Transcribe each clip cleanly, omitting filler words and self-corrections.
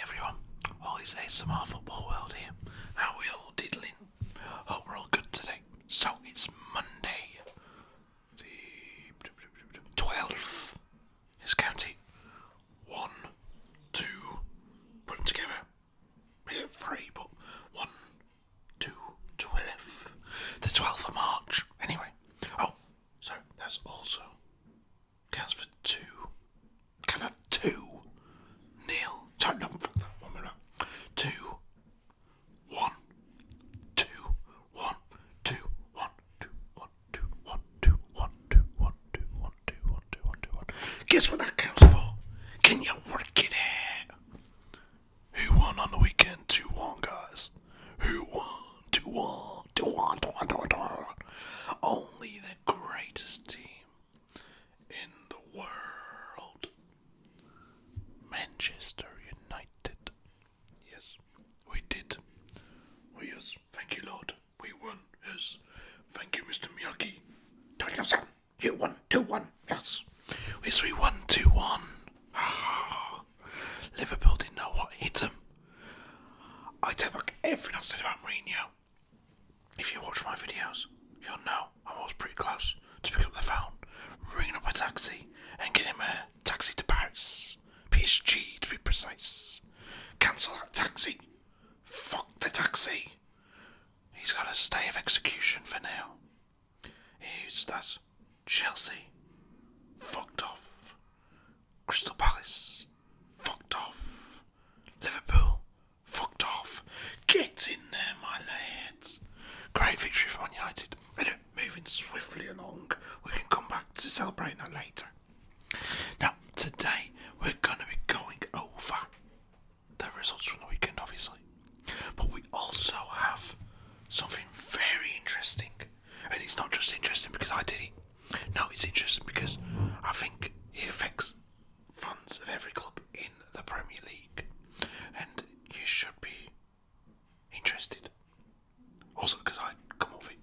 everyone, all is ASMR Football World here. How are we all diddling? Hope we're all good today. So it's Monday, the 12th. Let's count it. 1, 2, put them together. We get 3, but 1, 2, 12. The 12th of March. Anyway. Oh, sorry, that's also counts for 2. Can I have 2? Nil. Sorry, no, 1 minute. 2, 1, 2, 1, 2, 1, 2, 1, 2, 1, 2, 1, 2, 1, 2, 1, 2, 1, 2, 1, 2, 1. Guess what that counts for? Can you work it out? Who won on the weekend? 2-1, guys. Who won? 2-1, 2-1, 2-1, 2-1, 2-1. Only the greatest team in the world. Manchester United. Yes, we did. Oh yes, thank you, Lord. We won. Yes, thank you, Mr. Miyagi. Danielson, you won 2-1. Yes, yes, we won 2-1. Liverpool didn't know what hit them. I take back everything I said about Mourinho. If you watch my videos, you'll know I was pretty close to pick up the phone, ringing up a taxi, and getting him a taxi to Paris. PSG, to be precise. Cancel that taxi. Fuck the taxi. He's got a stay of execution for now. That's Chelsea. Fucked off. Crystal Palace. Fucked off. Liverpool. Fucked off. Get in there, my lads. Great victory for Man United. Anyway, moving swiftly along. We can come back to celebrate that later. Now, today we're going to be going over the results from the weekend, obviously. But we also have something very interesting. And it's not just interesting because I did it. No, it's interesting because I think it affects fans of every club in the Premier League. And you should be interested. Also because I come up with it.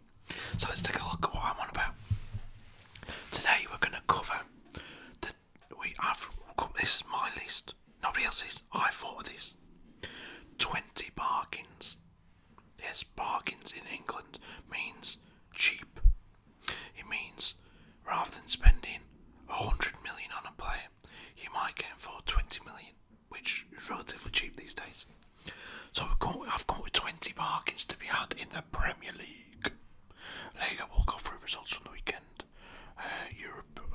So let's take a look at what I'm on about. Today we're going to cover this is my list. Nobody else's. I thought of this. 20 bargains. Yes, bargains in England means cheap. It means rather than spending 100 million on a player, you might get him for 20 million, which is relatively cheap these days. So I've come up with 20 bargains to be had in the Premier League. Later we'll go through results from the weekend.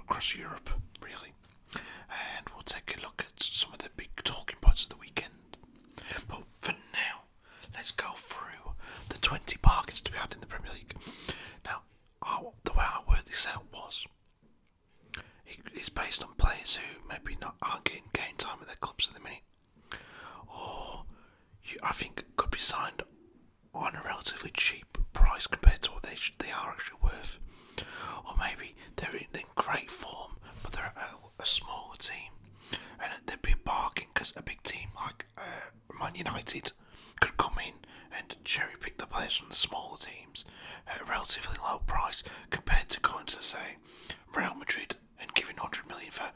Across Europe, really. And we'll take a look at some of the big talking points of the weekend. But for now, let's go through the 20 bargains to be had in the Premier League. Now, the way I worked this out was, it's based on players who maybe aren't getting game time at their clubs at the minute, or I think could be signed on a relatively cheap price compared to what they are actually worth, or maybe they're in great form but they're a smaller team, and there'd be a bargain because a big team like Man United could come in and cherry pick the players from the smaller teams at a relatively low price compared to going to, say, Real Madrid and giving 100 million for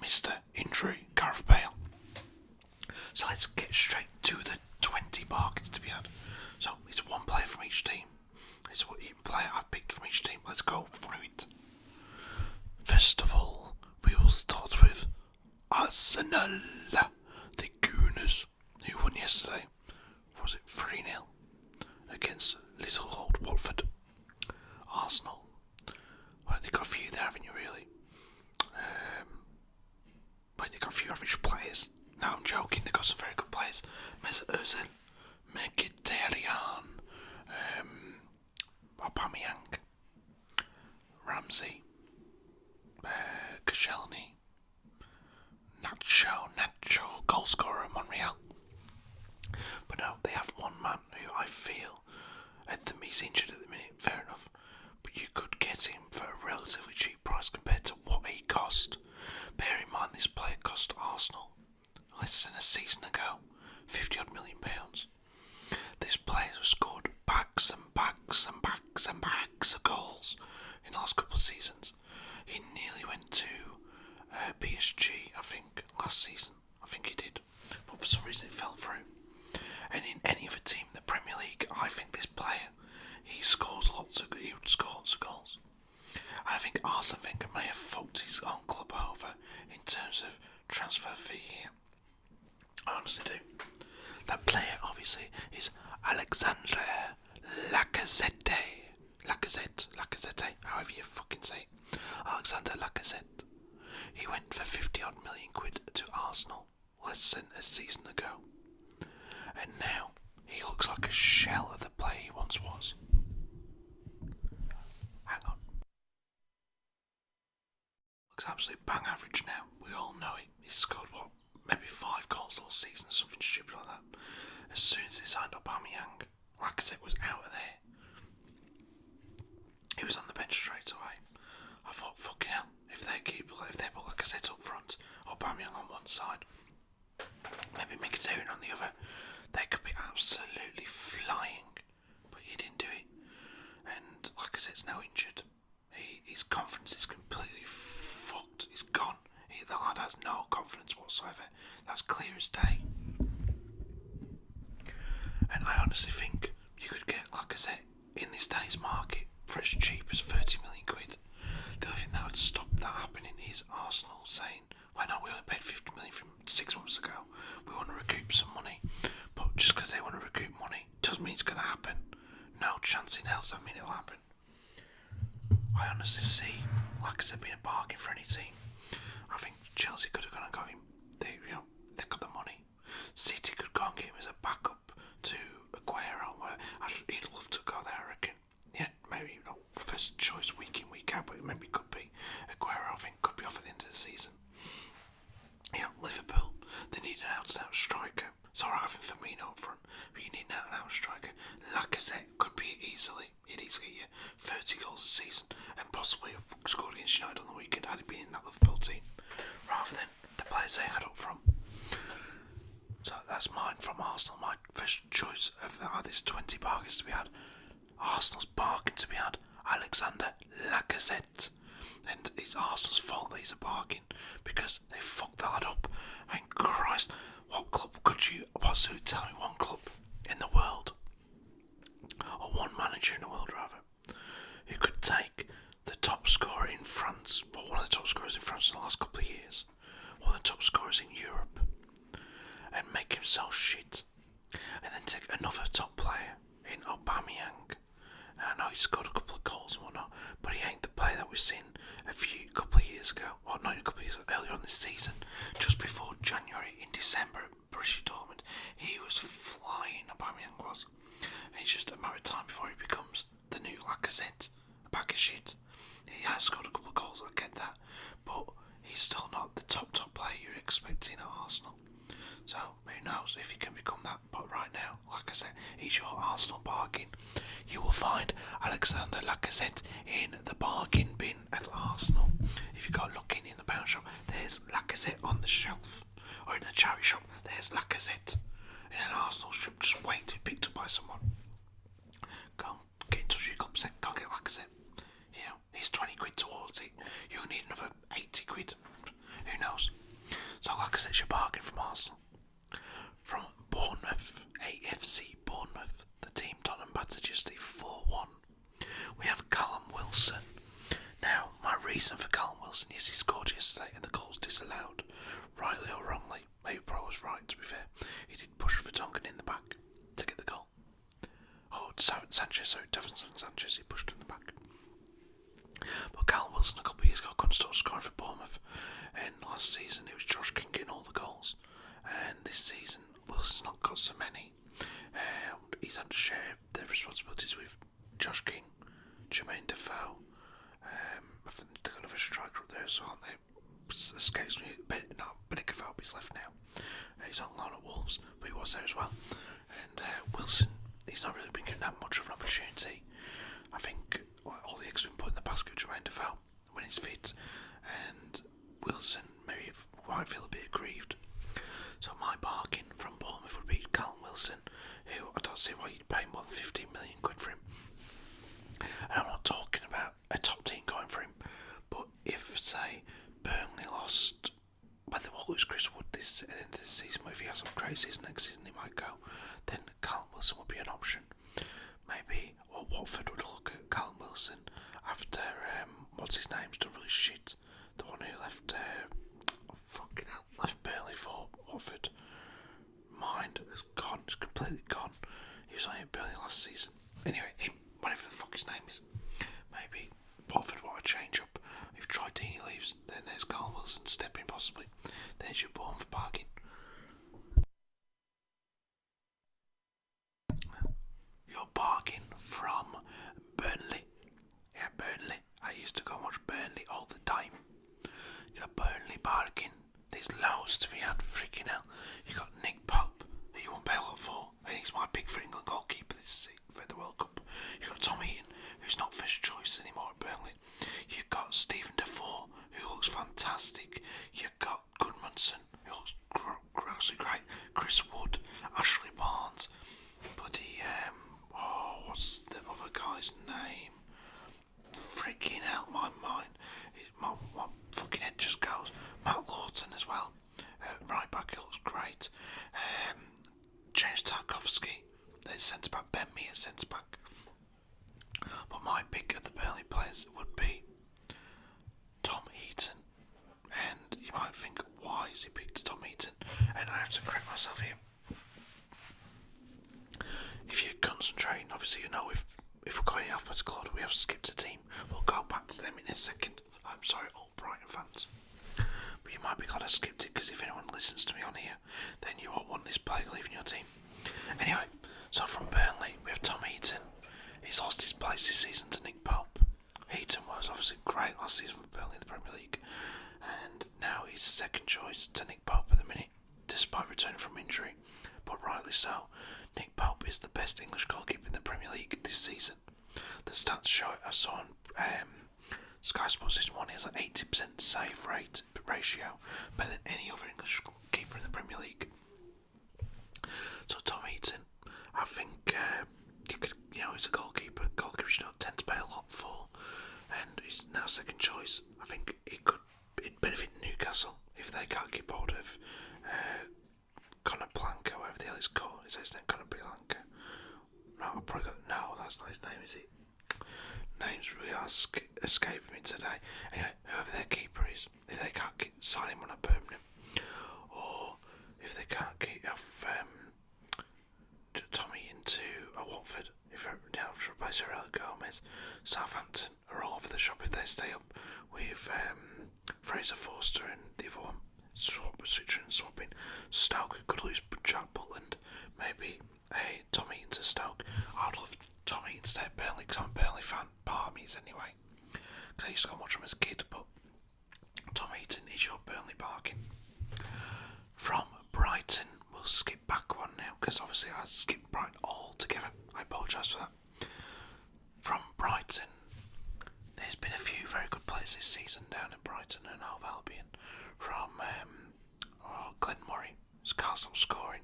Mr. Injury, Gareth Bale. So let's get straight to the 20 bargains to be had. So it's one player from each team. It's what each player I've picked from each team. Let's go through it. First of all, we will start with Arsenal, the Gooners, who won yesterday. Was it 3-0 against little old Watford? Arsenal. Well, they've got a few there, haven't you, really? They've got a few average players. No, I'm joking. They've got some very good players. Mesut Ozil, Mkhitaryan, Aubameyang, Ramsey, Koscielny, Nacho, goalscorer at Monreal. But no, they have one man who I feel, he's injured at the minute, fair enough, but you could get him for a relatively cheap price compared to what he cost. Bear in mind this player cost Arsenal less than a season ago, £50 million. This player has scored bags and bags and bags and bags of goals in the last couple of seasons. He nearly went to PSG, I think, last season. I think he did, but for some reason it fell through. And in any other team in the Premier League, I think this player, he would score lots of goals. And I think Arsene Wenger may have fucked his own club over in terms of transfer fee here. I honestly do. That player, obviously, is Alexandre Lacazette. Lacazette, however you fucking say it. Alexander Lacazette. He went for 50 odd million quid to Arsenal less than a season ago. And now he looks like a shell of the player he once was. Hang on. Looks absolutely bang average now. We all know it. He's scored what? Maybe 5 goals all season, something stupid like that. As soon as they signed Aubameyang, Lacazette was out of there. He was on the bench straight away. I thought, fucking hell, if they put Lacazette up front, Aubameyang on one side, maybe Mkhitaryan on the other, they could be absolutely flying. But he didn't do it. And Lacazette's now injured. His confidence is completely fucked. He's gone. The lad has no confidence whatsoever. That's clear as day. And I honestly think you could get Lacazette in this day's market for as cheap as 30 million quid. The only thing that would stop that happening is Arsenal saying, well, no, we only paid 50 million from 6 months ago. We want to recoup some money. But just because they want to recoup money doesn't mean it's going to happen. No chance in hell does that mean it'll happen. I honestly see Lacazette being a bargain for any team. I think Chelsea could have gone and got him. They got the money. City could go and get him as a backup to Aguero. He'd love to go there, I reckon. Yeah, maybe not first choice week in, week out, but maybe it could be. Aguero, I think, could be off at the end of the season. Liverpool, they need an out-and-out striker. It's alright having Firmino up front, but you need an out-and-out striker. Lacazette could be he'd easily get you 30 goals a season, and possibly have scored against United on the weekend had he been in that Liverpool team, rather than the players they had up front. So that's mine from Arsenal. My first choice of this 20 bargains to be had. Arsenal's bargain to be had, Alexander Lacazette. And it's Arsenal's fault that he's a bargain, because they fucked that up. I mean, Christ, what club could you possibly tell me, one club in the world, or one manager in the world rather, who could take the top scorer in France, or one of the top scorers in France in the last couple of years, one of the top scorers in Europe, and make him so shit, and then take another top player in Aubameyang. Now, I know he scored a couple of goals and whatnot, but he ain't the player that we've seen couple of years ago, or not a couple of years ago, earlier on this season, just before January, in December at Borussia Dortmund. He was flying, Aubameyang was, and it's just a matter of time before he becomes the new Lacazette, a bag of shit. He has scored a couple of goals, I get that, but he's still not the top player you're expecting at Arsenal. So, who knows if he can become that, but right now, like I said, he's your Arsenal bargain. You will find Alexander Lacazette in the bargain bin at Arsenal. If you go looking in the pound shop, there's Lacazette on the shelf. Or in the charity shop, there's Lacazette. In an Arsenal strip, just waiting to be picked up by someone. Go get in touch with your club, say, go get Lacazette. You know, here's 20 quid towards it. You'll need another 80 quid. Who knows? So Lacazette's your bargain from Arsenal. From Bournemouth, AFC Bournemouth, the team Tottenham battered yesterday 4-1. We have Callum Wilson. Now, my reason for Callum Wilson is he scored yesterday and the goal was disallowed. Rightly or wrongly, maybe probably was right to be fair. He did push for Tongan in the back to get the goal. Oh, Sanchez, Davinson Sanchez, he pushed in the back. But Callum Wilson a couple of years ago couldn't stop scoring for Bournemouth. And last season it was Josh King getting all the goals. And this season Wilson's not got so many. He's had to share the responsibilities with Josh King, Jermaine Defoe. I think they've got another striker up there as well, aren't they? Escapes me. Benikovic left now. He's on loan at Wolves, but he was there as well. And Wilson, he's not really been given that much of an opportunity. I think all the eggs have been put in the basket with Jermaine Defoe when he's fit. And Wilson maybe might feel a bit aggrieved. So my bargain from Bournemouth would be Callum Wilson, who I don't see why you'd pay more than 15 million quid for him. And I'm not talking about a top team going for him, but if, say, Burnley lost, well, they will lose Chris Wood at the end of the next season he might go, then Callum Wilson would be an option. Maybe, or Watford would look at Callum Wilson after, what's his name's done really shit. The one who left, left Burnley for Watford. Mind has gone, it's completely gone. He was only at Burnley last season. Anyway, him, whatever the fuck his name is. Maybe Watford want to change up. If Troy Deeney leaves, then there's Callum Wilson stepping possibly. There's your Bournemouth bargain. Your bargain from Burnley. Yeah, Burnley. I used to go and watch Burnley all the time. The Burnley bargain. There's loads to be had. Freaking hell. You got Nick Pope, who you won't pay a lot for, and he's my pick for England goalkeeper this for the World Cup. You got Tom Heaton, who's not first choice anymore at Burnley. You got Stephen Defoe, who looks fantastic. You got Goodmanson, who looks grossly great. Chris Wood, Ashley Barnes, bloody what's the other guy's name? Freaking out my mind. My fucking head just goes. Matt Lawton as well. Right back, it looks great. James Tarkovsky, the centre back. Ben Mee at centre back. But my pick of the Burnley players would be Tom Heaton. And you might think, why is he picked Tom Heaton? And I have to correct myself here. If you're concentrating, obviously you know if we're going in alphabetical order, we have skipped a team. We'll go back to them in a second. I'm sorry, all Brighton fans. But you might be glad I skipped it, because if anyone listens to me on here, then you won't want this player leaving your team. Anyway, so from Burnley, we have Tom Heaton. He's lost his place this season to Nick Pope. Heaton was obviously great last season for Burnley in the Premier League, and now he's second choice to Nick Pope at the minute, despite returning from injury. But rightly so. Nick Pope is the best English goalkeeper in the Premier League this season. The stats show it. I saw on Sky Sports this morning. He has an 80% save ratio, better than any other English keeper in the Premier League. So Tom Heaton, I think he's a goalkeeper. Goalkeepers you don't tend to pay a lot for, and he's now second choice. I think it'd benefit Newcastle if they can't keep hold of Conor Planka, whatever the hell he's called. Is that his name? Conor Planka? No, that's not his name, is it? Names really are escaping me today. Anyway, whoever their keeper is, if they can't sign him on a permanent, or if they can't get Tommy into a Watford, if to replace Aurelio Gomez, Southampton are all over the shop if they stay up with Fraser Forster and the other one. Switching and swapping. Stoke could lose Jack Butland. Maybe Tom Heaton to Stoke. I'd love Tom Heaton to stay at Burnley, because I'm a Burnley fan. Part of me is anyway, because I used to go and watch him as a kid. But Tom Heaton is your Burnley bargain. From Brighton, we'll skip back one now, because obviously I skipped Brighton altogether. I apologise for that. From Brighton, there's been a few very good players this season down in Brighton and Hove Albion. From Glenn Murray, who's can't stop scoring,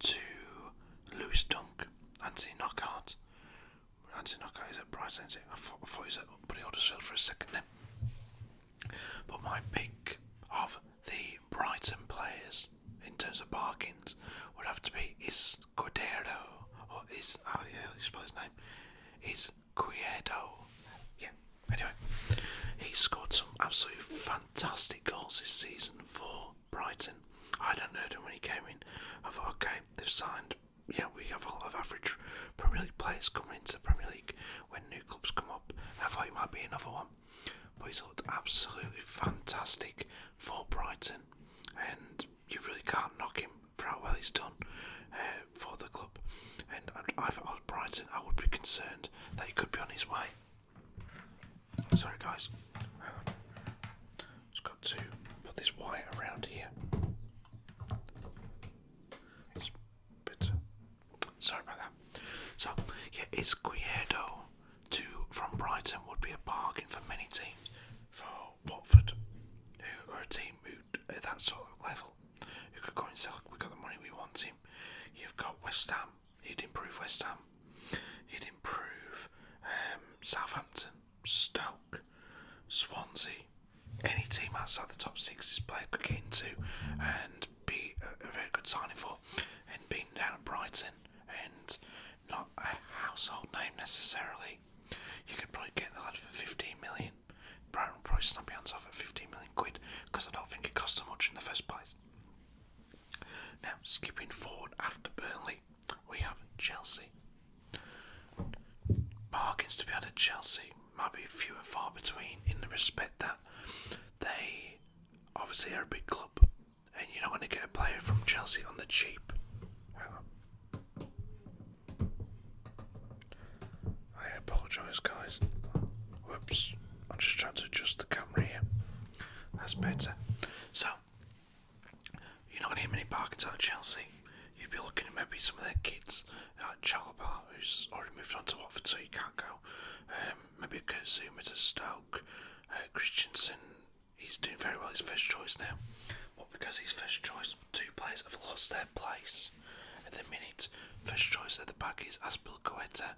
to Lewis Dunk, Anthony Knockaert. Anthony Knockaert is at Brighton, isn't it? I thought he was at Buddy Huddersfield for a second then. But my pick of the Brighton players in terms of bargains would have to be Izquierdo, or you spell his name, Izquierdo. Yeah, anyway, he scored some absolutely fantastic goals this season for Brighton. I hadn't heard him when he came in. I thought, okay, they've signed. Yeah, we have a lot of average Premier League players coming into the Premier League when new clubs come up. I thought he might be another one, but he's looked absolutely fantastic for Brighton, and you really can't knock him for how well he's done for the club. And if I was Brighton, I would be concerned that he could be on his way. Sorry guys, hang on. Just got to put this wire around here. It's a bit. Sorry about that. So yeah, Izquierdo from Brighton would be a bargain for many teams. For Watford, who are a team who at that sort of level, who could go and say, look, we've got the money, we want him. You've got West Ham. He'd improve West Ham. He'd improve Southampton, Stoke, Swansea. Any team outside the top six this player could get into and be a very good signing for, and being down at Brighton, and not a household name necessarily. You could probably get the lad for 15 million. Brighton will probably snap your hands off at 15 million quid, because I don't think it cost so much in the first place. Now, skipping forward after Burnley, we have Chelsea. Bargains to be had at Chelsea might be few and far between, in the respect that they obviously are a big club, and you're not going to get a player from Chelsea on the cheap. Hang on. I apologise, guys. Whoops. I'm just trying to adjust the camera here. That's better. So, you're not going to get many bargains out of Chelsea. You'd be looking at maybe some of their kids, Chalobah, who's already moved on to Watford, so you can't go. Maybe a Kurt Zouma to Stoke. Christensen, he's doing very well, his first choice now. Well, because he's first choice, two players have lost their place at the minute. First choice at the back is Aspilicueta,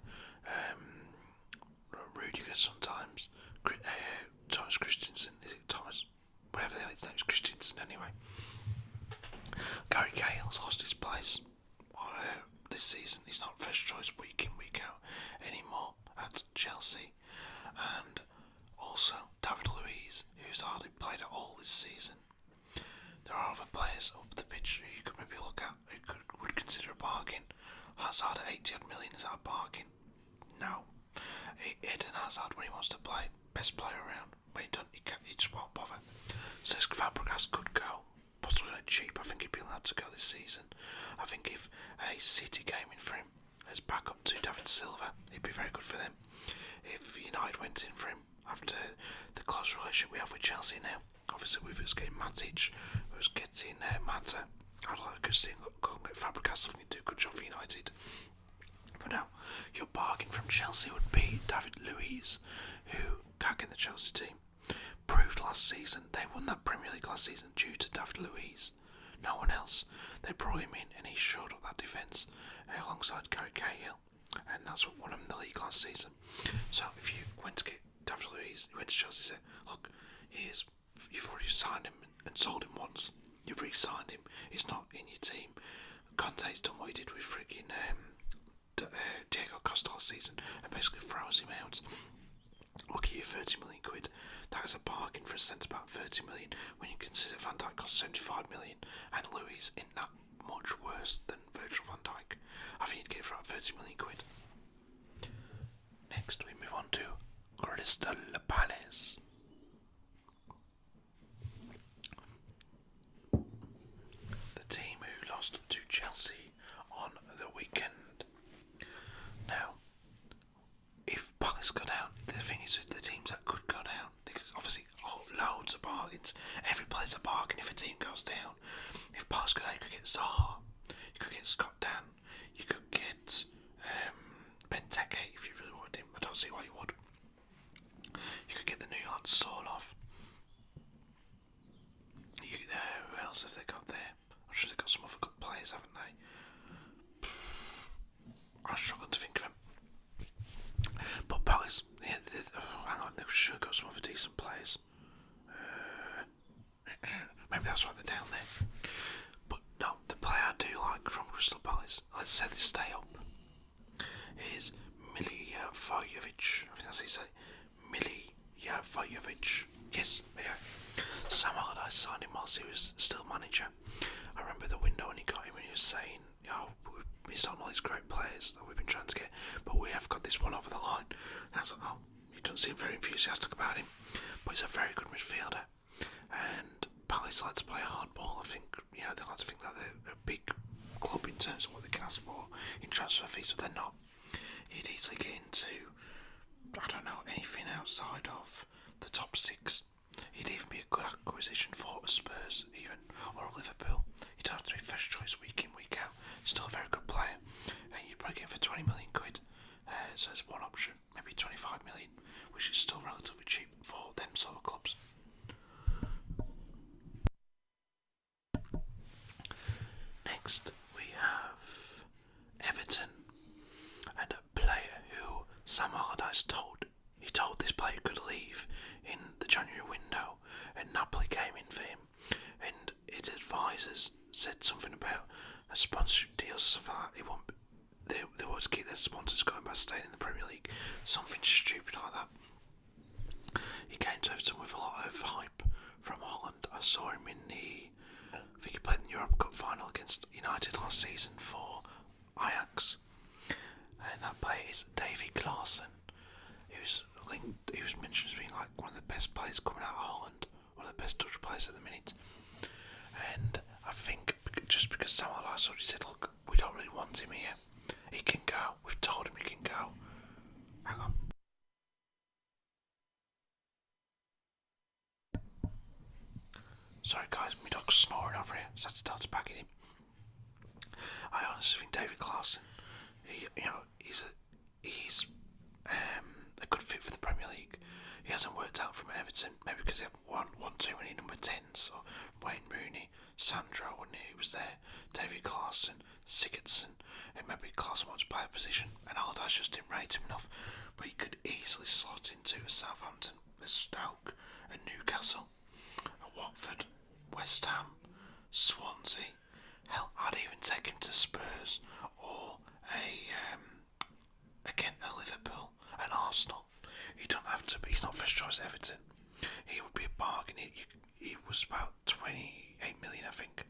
Rudiger sometimes, Thomas Christensen, is it Thomas? Whatever the hell his name is, Christensen anyway. Gary Cahill's lost his place this season. He's not first choice week in, week out anymore at Chelsea. And also David Luiz, who's hardly played at all this season. There are other players up the pitch who you could maybe look at who would consider a bargain. Hazard at 80 odd million, is that a bargain? No. Eden Hazard, when he wants to play, best player around. When he just won't bother. Cesc Fabregas could go, possibly not cheap. I think he'd be allowed to go this season. I think if a City came in for him as backup to David Silva, he'd be very good for them. If United went in for him after the close relationship we have with Chelsea now, obviously we was getting Matic, we was getting Mata. I'd like to see go and get Fabregas. I think he'd do a good job for United. But now, your bargain from Chelsea would be David Luiz, who can't get the Chelsea team. Proved last season, they won that Premier League last season due to David Luiz. No one else. They brought him in and he showed up that defence alongside Gary Cahill, and that's what won him the league last season. So if you went to get David Luiz, you went to Chelsea and said, look, you've already signed him and sold him once. You've re-signed him. He's not in your team. Conte's done what he did with freaking Diego Costa last season and basically froze him out. Look at you, 30 million quid. That is a bargain for a centre-back, 30 million, when you consider Van Dijk costs 75 million and Luiz isn't that much worse than Virgil van Dijk. I think you'd get it for about 30 million quid. Next, we move on to Crystal Palace. The team who lost to Chelsea on the weekend. Now, if Palace go down, the thing is with the teams that could go down, because obviously loads of bargains. Every player's a bargain if a team goes down. If Palace go down, you could get Zaha, you could get Scott Dan, you could get Benteke if you really wanted him. I don't see why you would. You could get the new lad Sorloth. Who else have they got there? I'm sure they've got some other good players, haven't they? I'm struggling to think of them. But Palace, yeah, hang on, they've sure got some other decent players. Maybe that's why they're down there. But no, the player I do like from Crystal Palace, let's say they stay up, is Milivojevic. I think that's how you say it. Milivojevic. Yes, yeah. Sam Allardyce signed him whilst he was still manager. I remember the window when he got him and he was saying, he's not all these great players that we've been trying to get, but we have got this one over the line. And I was like, he doesn't seem very enthusiastic about him, but he's a very good midfielder. And Palace like to play hard ball. I think, they like to think that they're a big club in terms of what they can ask for in transfer fees, but they're not. He'd easily get into, anything outside of the top six. He'd even be a good acquisition for a Spurs, even, or a Liverpool. He'd have to be first choice week in, week out. Still a very good player, and you'd probably get him for 20 million quid. So there's one option, maybe 25 million, which is still relatively cheap for them sort of clubs. Next, we have Everton, and a player who Sam Allardyce told this player could leave in the January window, and Napoli came in for him, and his advisors said something about a sponsorship deals and stuff like that. It won't. They always keep their sponsors going by staying in the Premier League. Something stupid like that. He came to Everton with a lot of hype from Holland. I saw him in I think he played in the Europe Cup final against United last season for Ajax. And that player is Davy Klaassen. He was mentioned as being like one of the best players coming out of Holland, one of the best Dutch players at the minute. And I think just because Sam Allardyce already said, look, we don't really want him here. He can go. We've told him he can go. Hang on. Sorry guys, my dog's snoring over here, so that starts packing him. I honestly think David Klaassen, he's a good fit for the Premier League. He hasn't worked out from Everton, maybe because he had one too many number 10s, so Wayne Rooney, Sandro when he was there, David Klaassen, Sigurdsson, and maybe Klaassen wanted to play a position, and Allardyce just didn't rate him enough, but he could easily slot into a Southampton, a Stoke, a Newcastle, a Watford, West Ham, Swansea. Hell, I'd even take him to Spurs or a Liverpool, an Arsenal. You don't have to, but he's not first choice Everton. He would be a bargain. He was about 28 million, I think.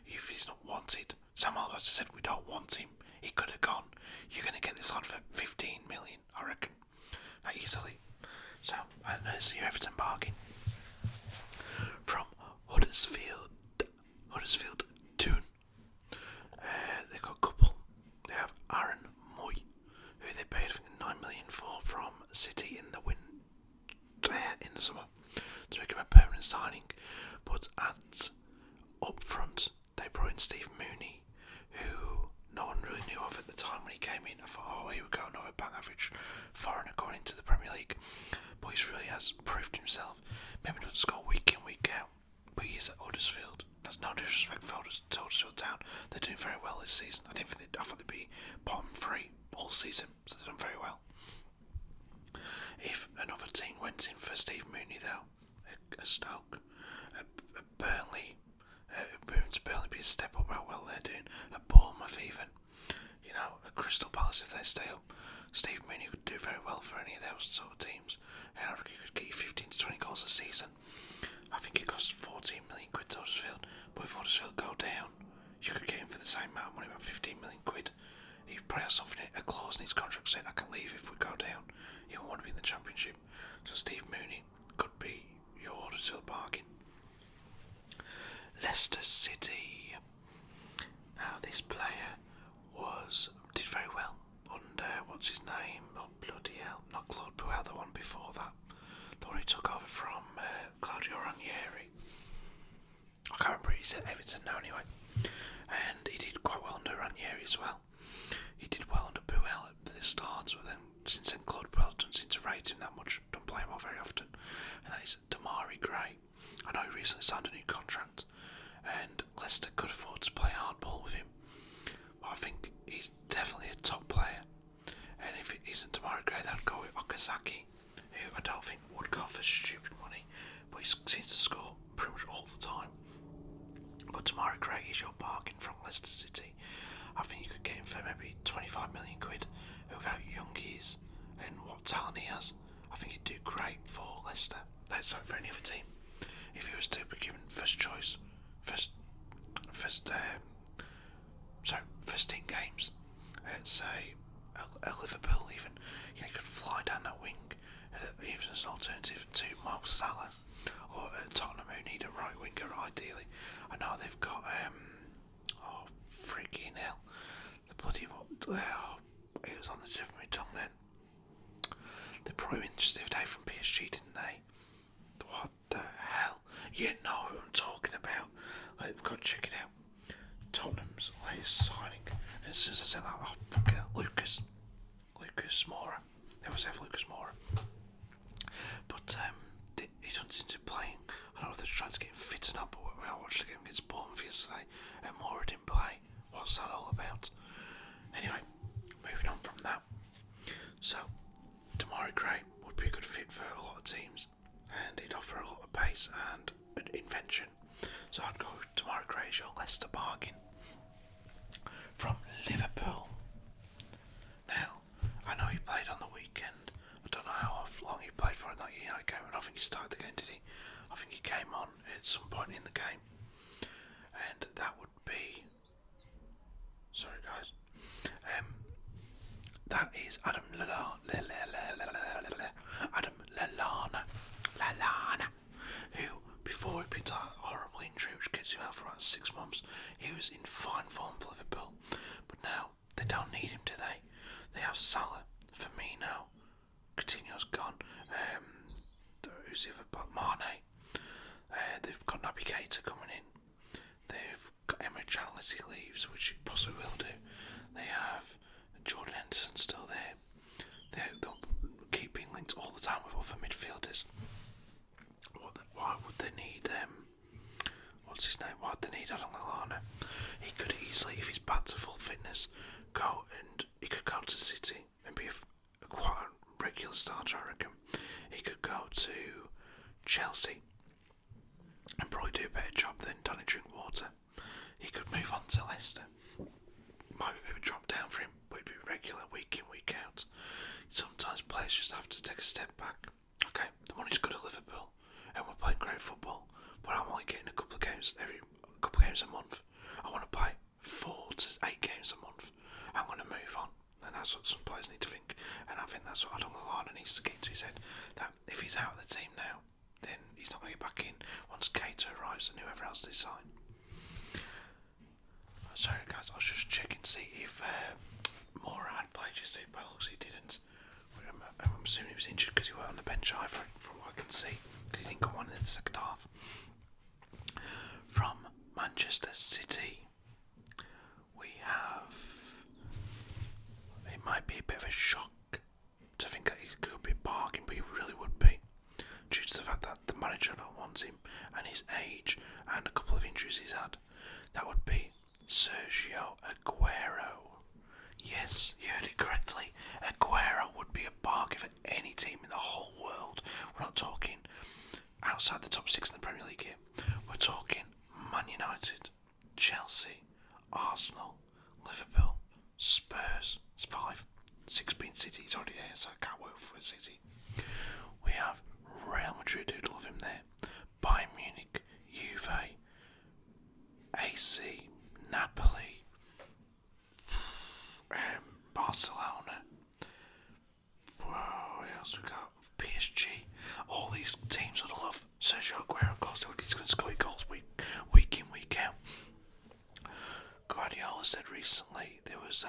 If he's not wanted, Sam Allardyce said we don't want him. He could have gone. You're going to get this lad for 15 million, I reckon, easily. So there's your Everton bargain. From Huddersfield Toon. They've got a couple. They have Aaron Moy, who they paid I think 9 million for from City in the summer to make him a permanent signing. But up front they brought in Steve Mooney, who no one really knew of at the time when he came in. I thought, oh, here we go, another bang average foreigner going into the Premier League. But he really has proved himself. Maybe not score week in, week out, but he is at Huddersfield. That's no disrespect for Huddersfield Town. They're doing very well this season. I thought they'd be bottom 3 all season, so they've done very well. If another team went in for Steve Mooney, though, a Stoke, a Burnley, moving to Burnley be a step up how well they're doing. A Bournemouth even, a Crystal Palace if they stay up. Steve Mooney could do very well for any of those sort of teams, and I reckon he could get you 15 to 20 goals a season. I think it costs 14 million quid to Huddersfield, but if Huddersfield go down, you could get him for the same amount of money, about 15 million quid. He probably has something, a clause in his contract saying I can leave if we go down. He won't want to be in the Championship. So Steve Mooney could be your Huddersfield bargain. Leicester City. Now this player did very well under, what's his name? Oh bloody hell, not Claude Puel, the one before that. The one who took over from Claudio Ranieri. I can't remember, he's at Everton now anyway. And he did quite well under Ranieri as well. He did well under Puel at the start, but then since then Claude Puel doesn't seem to rate him that much, don't play him well very often. And that is Damari Gray. I know he recently signed a new contract, and Leicester could afford to play hardball with him. But I think he's definitely a top player. And if it isn't Damari Gray, they'd go with Okazaki, who I don't think would go for stupid money, but he seems to score pretty much all the time. But Damari Gray is your bargain from Leicester City. I think you could get him for maybe 25 million quid. Without young he is and what talent he has, I think he'd do great for Leicester. Sorry, for any other team. If he was to be given first choice, first 10 games at say a Liverpool even, he could fly down that wing, even as an alternative to Mo Salah, or Tottenham who need a right winger ideally. I know they've got freaking hell, the bloody it was on the tip of my tongue then. They brought him in just the other day from PSG, didn't they? What the hell? You know who I'm talking about. We've got to check it out. Tottenham's latest signing. And as soon as I said that, oh fucking hell, Lucas Moura. They always have Lucas Moura. But he doesn't seem to be playing. I don't know if they're trying to get him fit or not, but I watched the game against Bournemouth yesterday and Moura didn't play. What's that all about? Anyway, moving on from that. So, Damari Gray would be a good fit for a lot of teams, and he'd offer a lot of pace and invention. So I'd go with Damari Gray is your Leicester bargain from Liverpool. Now, I know he played on the weekend. I don't know how long he played for in that United game. I don't think he started the game, did he? I think he came on at some point in the game. And that would be... Sorry, guys. That is Adam Lallana, who, before he picked that horrible injury which gets him out for about 6 months, he was in fine form for Liverpool. But now, they don't need him, do they? They have Salah, Firmino, Coutinho's gone, who's the other, but Mane. They've got Naby Keita coming in. They've got Emre Can unless he leaves, which he possibly will do. They have Jordan Henderson still there. They'll keep being linked all the time with other midfielders. Why would they need what's his name? Why would they need Adam Lallana? He could easily, if he's back to full fitness, go and he could go to City and be quite a regular starter, I reckon. He could go to Chelsea and probably do a better job than Danny Drinkwater. He could move on to Leicester. Might be a bit of a drop down for him, but he'd be regular week in, week out. Sometimes players just have to take a step back. Okay, the money's good at Liverpool, and we're playing great football, but I'm only getting a couple of games a month. I want to play 4 to 8 games a month. I'm going to move on, and that's what some players need to think. And I think that's what Adam Lallana needs to get into his head. That if he's out of the team now, then he's not going to get back in once Keita arrives and whoever else they sign. Sorry guys, I was just checking to see if Moura had played yesterday, but he didn't. I'm assuming he was injured because he was on the bench either, from what I can see. He didn't come on in the second half. From Manchester City, we have... It might be a bit of a shock to think that he could be a bargain, but he really would be, due to the fact that the manager don't want him, and his age, and a couple of injuries he's had. That would be Sergio Aguero. Yes, you heard it correctly. Aguero would be a bargain for any team in the whole world. We're not talking outside the top 6 in the Premier League here. We're talking Man United, Chelsea, Arsenal, Liverpool, Spurs. It's 5. 6 being City. He's already there, so I can't wait for City. We have Real Madrid, who'd love him there. Bayern Munich, Juve, AC, Napoli, Barcelona. Whoa, what else we got? PSG. All these teams would love Sergio Aguero. Of course, he's going to score goals week in, week out. Guardiola said recently there was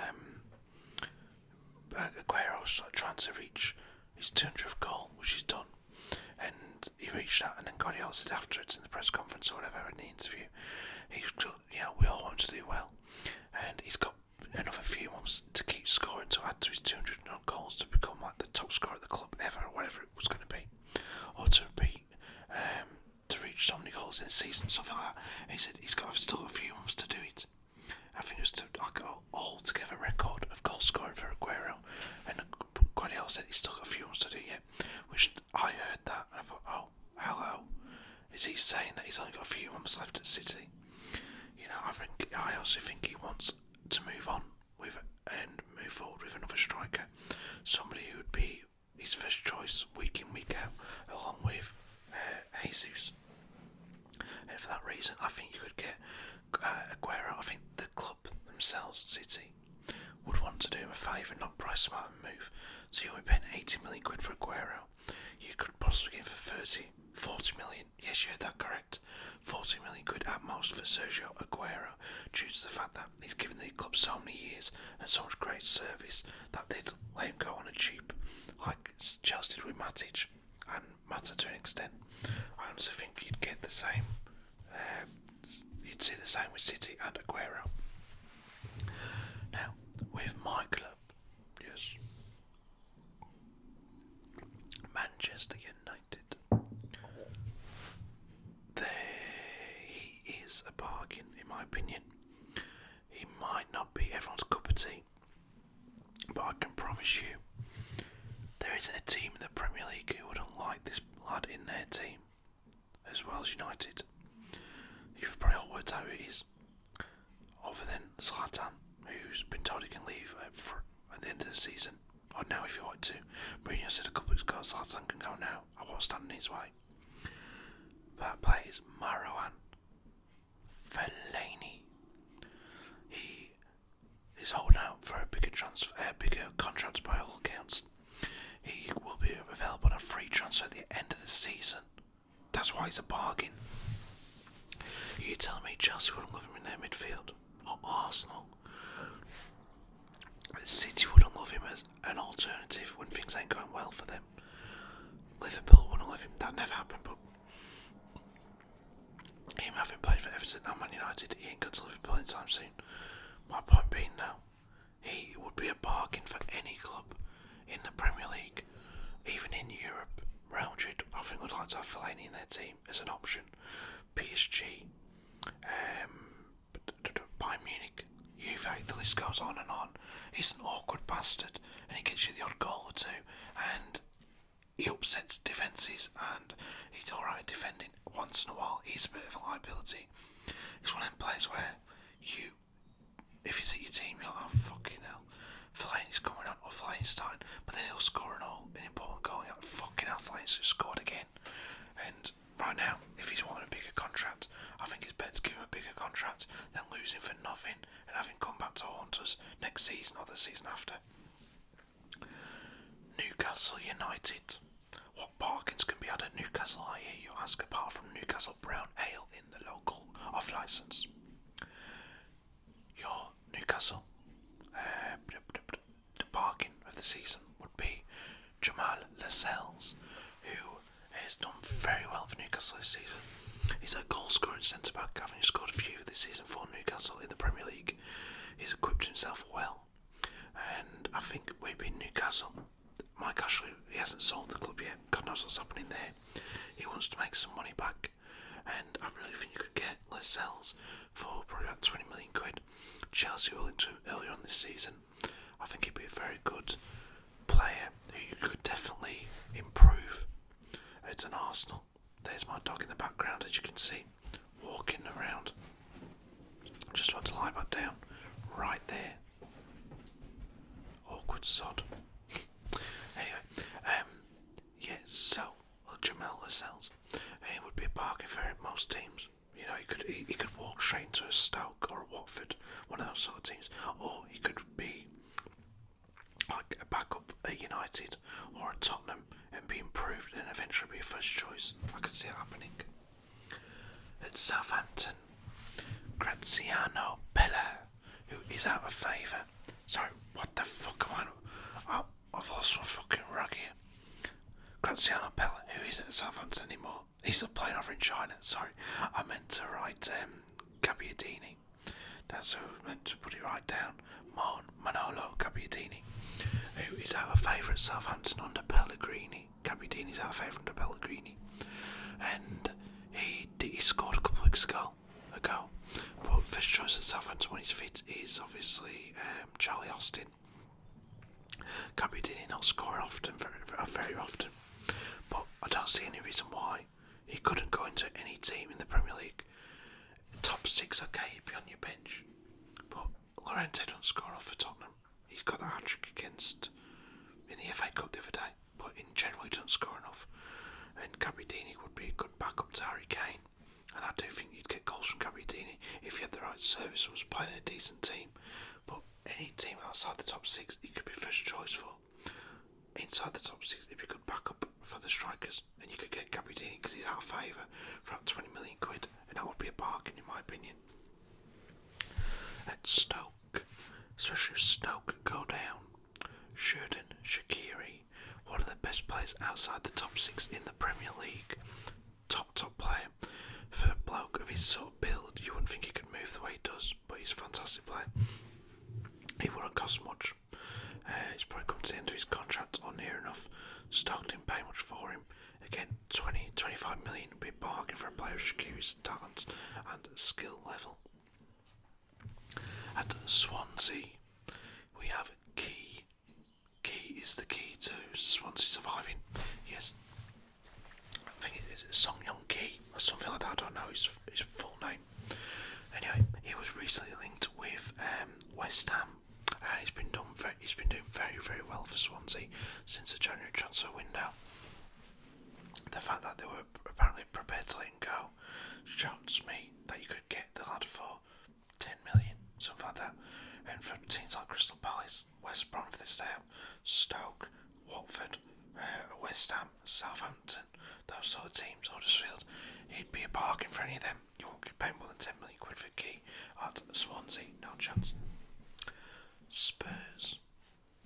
Aguero was trying to reach his 200th goal, which he's done, and he reached that. And then Guardiola said afterwards in the press conference or whatever, in the interview, we all want him to do well, and he's got another few months to keep scoring to add to his 200 goals to become like the top scorer at the club ever, or whatever it was going to be, or to reach so many goals in a season, something like that. And he said he's still got a few months to do it. I think it was an all-together record of goal scoring for Aguero, and Guardiola said he's still got a few months to do yet, which I heard that and I thought, oh, hello, is he saying that he's only got a few months left at City? You know, I also think he wants to move on and move forward with another striker, somebody who would be his first choice week in, week out, along with Jesus. And for that reason, I think you could get Aguero. I think the club themselves, City, would want to do him a favour, not price him out and move. So you'll be paying 80 million quid for Aguero. You could possibly get him for 40 million. Yes, you heard that correct. 40 million quid at most for Sergio Aguero, due to the fact that he's given the club so many years and so much great service that they'd let him go on a cheap, like Chelsea did with Matic and Mata to an extent. I also think you'd get the same. You'd see the same with City and Aguero. Now, with my club, yes, Manchester United, he is a bargain, in my opinion. He might not be everyone's cup of tea, but I can promise you, there isn't a team in the Premier League who wouldn't like this lad in their team, as well as United. You've probably all worked out who it is. bigger contract by all accounts. He will be available on a free transfer at the end of the season. That's why he's a bargain. You telling me Chelsea wouldn't love him in their midfield? Or Arsenal? City wouldn't love him as an alternative when things ain't going well for them. Liverpool wouldn't love him. That never happened, but him having played for Everton and Man United, he ain't going to Liverpool anytime soon. My point being now, he would be a bargain for any club in the Premier League, even in Europe. Real Madrid, I think, would like to have Fellaini in their team as an option. PSG, Bayern Munich, Juve, the list goes on and on. He's an awkward bastard, and he gets you the odd goal or two, and he upsets defences, and he's alright defending once in a while. He's a bit of a liability. He's one of them players where if he's at your team, you're like, oh fucking hell, Fellaini's coming on, or Fellaini's starting, but then he'll score an important goal, and you're like, fucking hell, Fellaini's just scored again. And right now, if he's wanting a bigger contract, I think it's better to give him a bigger contract than lose him for nothing and have him come back to haunt us next season or the season after. Newcastle United. What bargains can be had at Newcastle, I hear you ask, apart from Newcastle Brown Ale in the local off licence? Your Newcastle, the bargain of the season would be Jamal Lascelles, who has done very well for Newcastle this season. He's a goal scoring centre back, having scored a few this season for Newcastle in the Premier League. He's equipped himself well, and I think maybe in Newcastle, Mike Ashley, he hasn't sold the club yet. God knows what's happening there. He wants to make some money back, and I really think you could get Lascelles for probably about 20 million quid. Chelsea were linked to him earlier on this season. I think he'd be a very good player who you could definitely improve at an Arsenal. There's my dog in the background, as you can see, walking around. Just about to lie back down, right there. Awkward sod. Anyway, so Jamal Lascelles, and he would be a bargain for most teams. You know, he could walk straight into a Stoke or a Watford, one of those sort of teams, or he could be like a backup at United or at Tottenham and be improved and eventually be a first choice. I could see it happening. At Southampton, Graziano Pella, who is out of favour. Sorry, what the fuck am I? Oh, I've lost my fucking rug here. Graziano Pella, who isn't at Southampton anymore. He's a player over in China. Sorry, I meant to write Gabbiadini. That's who I meant to put it right down. Manolo Gabbiadini, who is out of favour at Southampton under Pellegrini. Gabbiadini's out of favour under Pellegrini, and he scored a couple of weeks ago. But first choice at Southampton when he's fit is obviously Charlie Austin. Gabbiadini not scoring often, very often, but I don't see any reason why he couldn't go into any team in the Premier League. Top 6, okay, he'd be on your bench, but Llorente doesn't score enough for Tottenham. He's got that hat-trick in the FA Cup the other day, but in general he doesn't score enough, and Gabbiadini would be a good backup to Harry Kane, and I do think you'd get goals from Gabbiadini if he had the right service and was playing in a decent team. But any team outside the top 6 he could be first choice for. Inside the top 6 he'd be a good backup for the strikers, and you could get Gabbiadini because he's out of favour for about 20 million quid, and that would be a bargain in my opinion. At Stoke, especially if Stoke go down, Xherdan Shaqiri, one of the best players outside the top 6 in the Premier League. Top player. For a bloke of his sort of build, you wouldn't think he could move the way he does, but he's a fantastic player. He wouldn't cost much. He's probably come to the end of his contract or near enough. Stoke didn't pay much for him. Again, 20-25 million would be a bargain for a player of Shaqiri's talent and skill level. At Swansea, we have Key. Key is the key to Swansea surviving. Yes. I think it is Song Young Key or something like that. I don't know his full name. Anyway, he was recently linked with West Ham, and he's been doing very, very well for Swansea since the January transfer window. The fact that they were apparently prepared to let him go shows me that you could get the lad for 10 million, something like that. And for teams like Crystal Palace, Southampton, those sort of teams, Huddersfield, he'd be a bargain for any of them. You won't get paid more than 10 million quid for Key at Swansea, no chance. Spurs.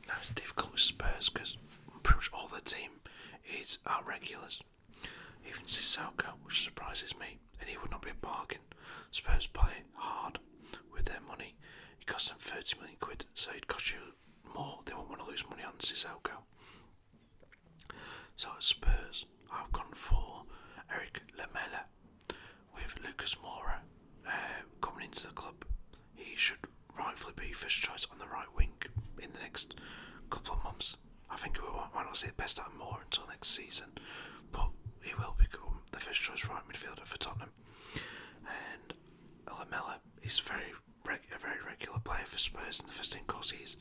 Now it's difficult with Spurs because pretty much all their team is our regulars. Even Sissoko, which surprises me, and he would not be a bargain. Spurs play hard with their money. It costs them 30 million quid, so it'd cost you more. They won't want to lose money on Sissoko. So at Spurs, I've gone for Eric Lamela with Lucas Moura coming into the club. He should rightfully be first choice on the right wing in the next couple of months. I think we might not see the best out of Moura until next season, but he will become the first choice right midfielder for Tottenham. And Lamela is a very regular player for Spurs in the first team, of course he is.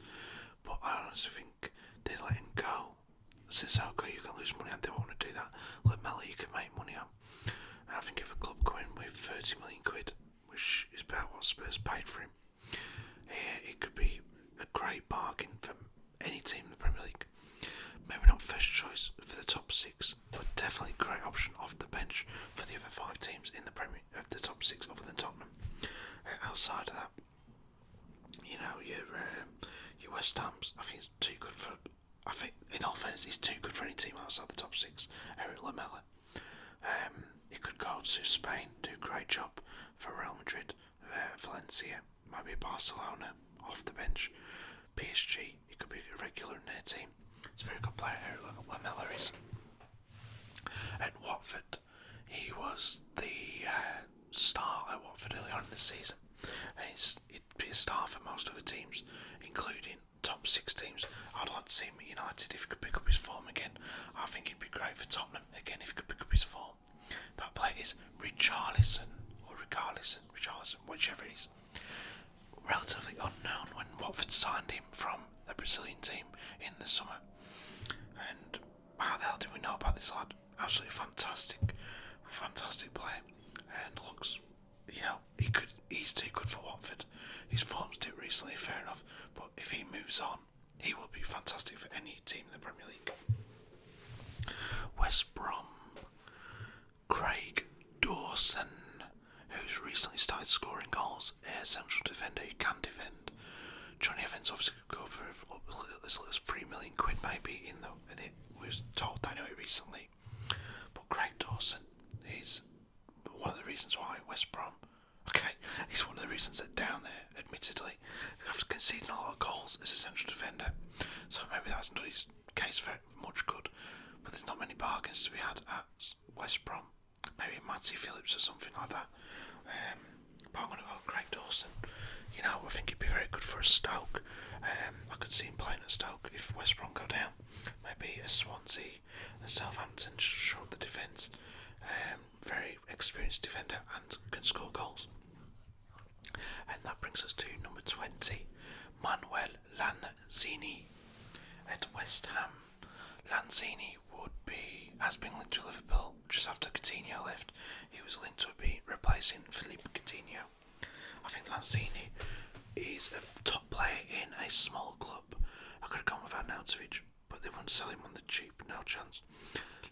But I honestly think they'd let him go. Sissoko, you can lose money on, they won't want to do that. Lamela, you can make money on. And I think if a club go in with 30 million quid, which is about what Spurs paid for him, it could be a great bargain for any team in the Premier League. Maybe not first choice for the top six, but definitely a great option off the bench for the other 5 teams in the Premier of the top 6 other than Tottenham. Outside of that, you know, your West Ham's, I think it's too good for. I think, in all fairness, he's too good for any team outside the top 6. Eric Lamela. He could go to Spain, do a great job for Real Madrid, Valencia, maybe Barcelona, off the bench. PSG, he could be a regular in their team. He's a very good player, Eric Lamela is. At Watford, he was the star at Watford early on in the season. And he'd be a star for most other teams, including top 6 teams. I'd like to see him at United if he could pick up his form again. I think he'd be great for Tottenham again if he could pick up his form. That player is Richarlison, whichever it is. Relatively unknown when Watford signed him from a Brazilian team in the summer. And how the hell did we know about this lad? Absolutely fantastic player. And looks, you know, he's too good for Watford. His form's dipped recently, fair enough, but if he moves on, he will be fantastic for any team in the Premier League. West Brom, Craig Dawson, who's recently started scoring goals, a central defender who can defend. Johnny Evans obviously could go for as little as 3 million quid maybe we was told that anyway recently. But Craig Dawson is one of the reasons why West Brom, he's one of the reasons they're down there, admittedly. After conceding a lot of goals as a central defender, so maybe that hasn't done his case very much good. But there's not many bargains to be had at West Brom. Maybe Matty Phillips or something like that. But I'm going to go with Craig Dawson. You know, I think he'd be very good for a Stoke. I could see him playing at Stoke if West Brom go down. Maybe a Swansea and Southampton show up the defence. Very experienced defender and can score goals. And that brings us to number 20, Manuel Lanzini at West Ham. Lanzini has been linked to Liverpool just after Coutinho left. He was linked to be replacing Philippe Coutinho. I think Lanzini is a top player in a small club. I could have gone without Arnautovic, but they wouldn't sell him on the cheap, no chance.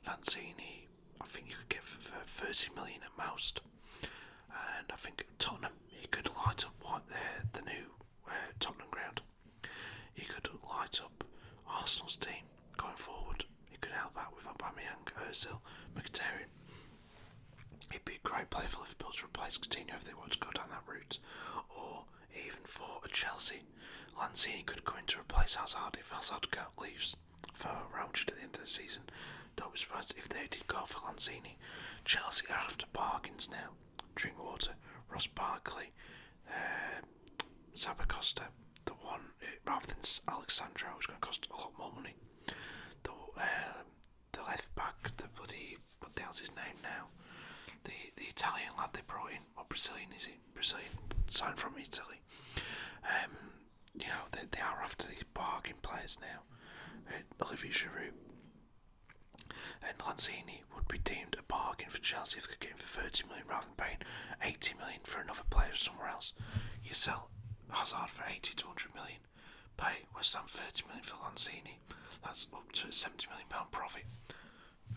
Lanzini, I think you could get for 30 million at most. And I think Tottenham, he could light up the new Tottenham ground. He could light up Arsenal's team going forward. He could help out with Aubameyang, Ozil, Mkhitaryan. He'd be a great player for Liverpool to replace Coutinho if they want to go down that route. Or even for a Chelsea, Lanzini could come in to replace Hazard if Hazard leaves for Real Madrid at the end of the season. Don't be surprised if they did go for Lanzini. Chelsea are after bargains now. Drinkwater, Ross Barkley, Zappacosta, the one rather than Alexandro, who's going to cost a lot more money. The left back, what the hell's his name now? The Italian lad they brought in, or Brazilian is he? Brazilian, signed from Italy. You know, they are after these bargain players now. Olivier Giroud. And Lanzini would be deemed a bargain for Chelsea if they could get him for 30 million rather than paying 80 million for another player somewhere else. You sell Hazard for 80 to 100 million, pay West Ham 30 million for Lanzini. That's up to a £70 million profit.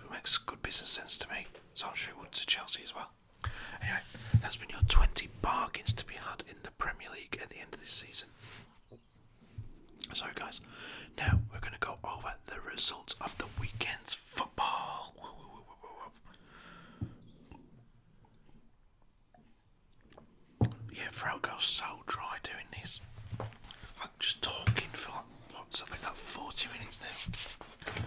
It makes good business sense to me, so I'm sure it would to Chelsea as well. Anyway, that's been your 20 bargains to be had in the Premier League at the end of this season. Sorry guys, now we're going to go over the results of the weekend's football. Yeah, throat goes so dry doing this. I'm just talking for like 40 minutes now.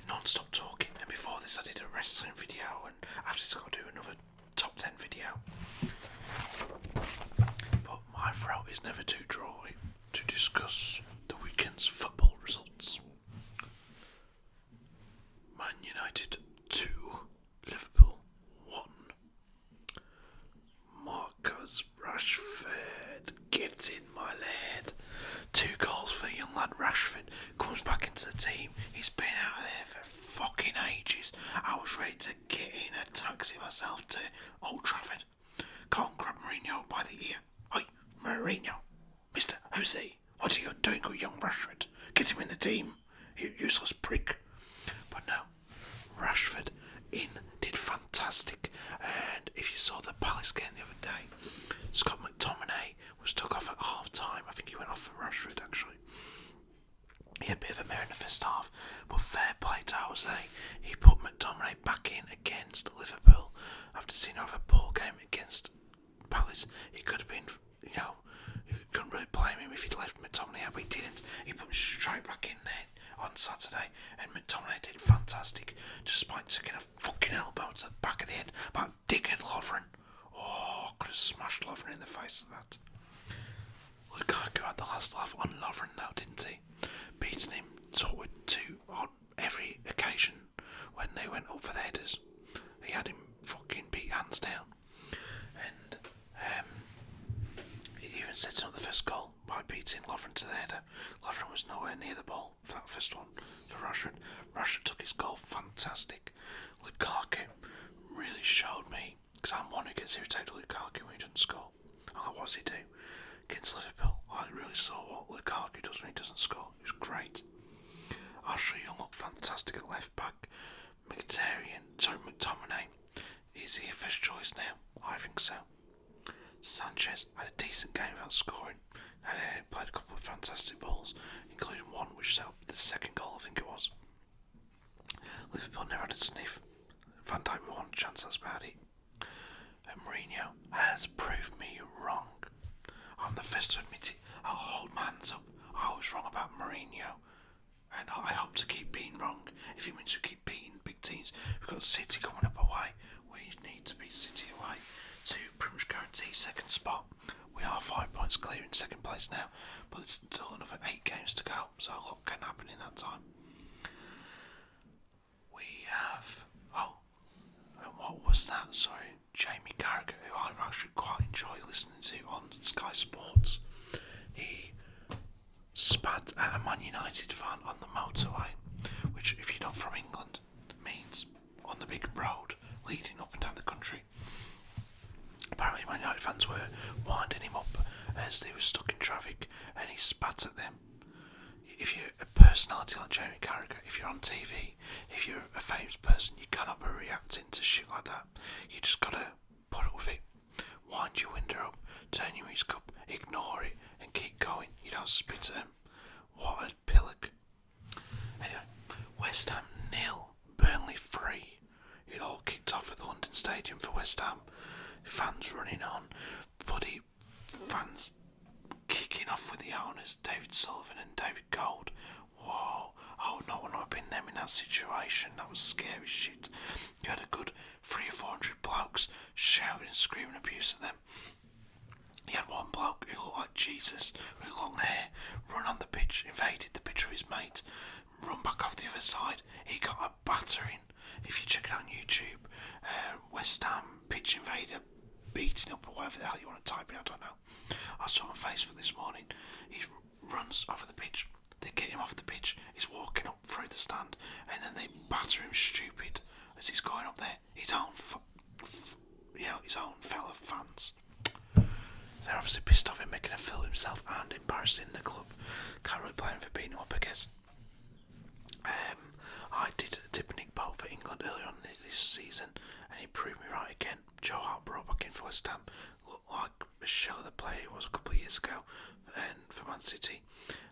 Non-stop talking, and before this I did a wrestling video, and after this I've got to do another top 10 video. But my throat is never too dry to discuss the weekend's football results. Man United 2, Liverpool 1. Marcus Rashford, get in my lad. 2 goals for young lad Rashford. Comes back into the team. He's been out of there for fucking ages. I was ready to get in a taxi myself to Old Trafford. Go and grab Mourinho by the ear. Hey, Mourinho, Mister, who's he? What are you doing with young Rashford? Get him in the team, you useless prick. But no, Rashford did fantastic. And if you saw the Palace game the other day, Scott McTominay was took off at half time. I think he went off for Rashford actually. He had a bit of a mare in the first half, but fair play to Jose. He put McTominay back in against Liverpool after seeing over a poor game against Palace. He could have been, you couldn't really blame him if he'd left McTominay out, but he didn't. He put him straight back in there on Saturday, and McTominay did fantastic, despite taking a fucking elbow to the back of the head by dickhead Lovren. Oh, could have smashed Lovren in the face of that. Lukaku had the last laugh on Lovren though, didn't he? Beating him with 2 on every occasion when they went up for the headers. He had him fucking beat hands down. And he even set up the first goal by beating Lovren to the header. Lovren was nowhere near the ball for that first one for Rashford. Rashford took his goal fantastic. Lukaku really showed me, because I'm one who gets irritated with Lukaku when he doesn't score. Oh, what does he do? Against Liverpool, I really saw what Lukaku does when he doesn't score. It was great. Ashley Young looked fantastic at left back. McTominay, is he a first choice now? I think so. Sanchez had a decent game without scoring. Played a couple of fantastic balls, including one which set up the second goal, I think it was. Liverpool never had a sniff. Van Dijk with one chance, that's about it. And Mourinho has proved me wrong. I'm the first to admit it. I'll hold my hands up. I was wrong about Mourinho, and I hope to keep being wrong if it means we keep beating big teams. We've got City coming up away. We need to beat City away to pretty much guarantee second spot. We are 5 points clear in second place now, but there's still another 8 games to go, so a lot can happen in that time. We have... oh, and what was that? Sorry. Jamie Carragher, who I actually quite enjoy listening to on Sky Sports. He spat at a Man United fan on the motorway, which, if you're not from England, means on the big road leading up and down the country. Apparently Man United fans were winding him up as they were stuck in traffic, and he spat at them. If you're a personality like Jamie Carragher, if you're on TV, if you're a famous person, you cannot be reacting to shit like that. You just gotta put up with it. Wind your window up, turn your music up, ignore it, and keep going. You don't spit at him. What a pillock. Anyway, West Ham 0, Burnley 3. It all kicked off at the London Stadium for West Ham. Fans running on, bloody fans kicking off with the owners, David Sullivan and David Gold. Whoa, I would not want to have been them in that situation. That was scary shit. You had a good 300 or 400 blokes shouting and screaming abuse at them. You had one bloke who looked like Jesus with long hair run on the pitch, invaded the pitch with his mate, run back off the other side. He got a battering. If you check it out on YouTube, West Ham pitch invader beating up or whatever the hell you want to type in, I don't know. I saw him on Facebook this morning. He runs over the pitch. They get him off the pitch. He's walking up through the stand, and then they batter him stupid as he's going up there. His own, his own fellow fans. They're obviously pissed off him making a fool of himself and embarrassing the club. Can't really blame him for beating him up, I guess. I did tip Nick Pope for England earlier on this season, and he proved me right again. Joe Hart brought back in for West Ham, looked like a shell of the player he was a couple of years ago, and for Man City.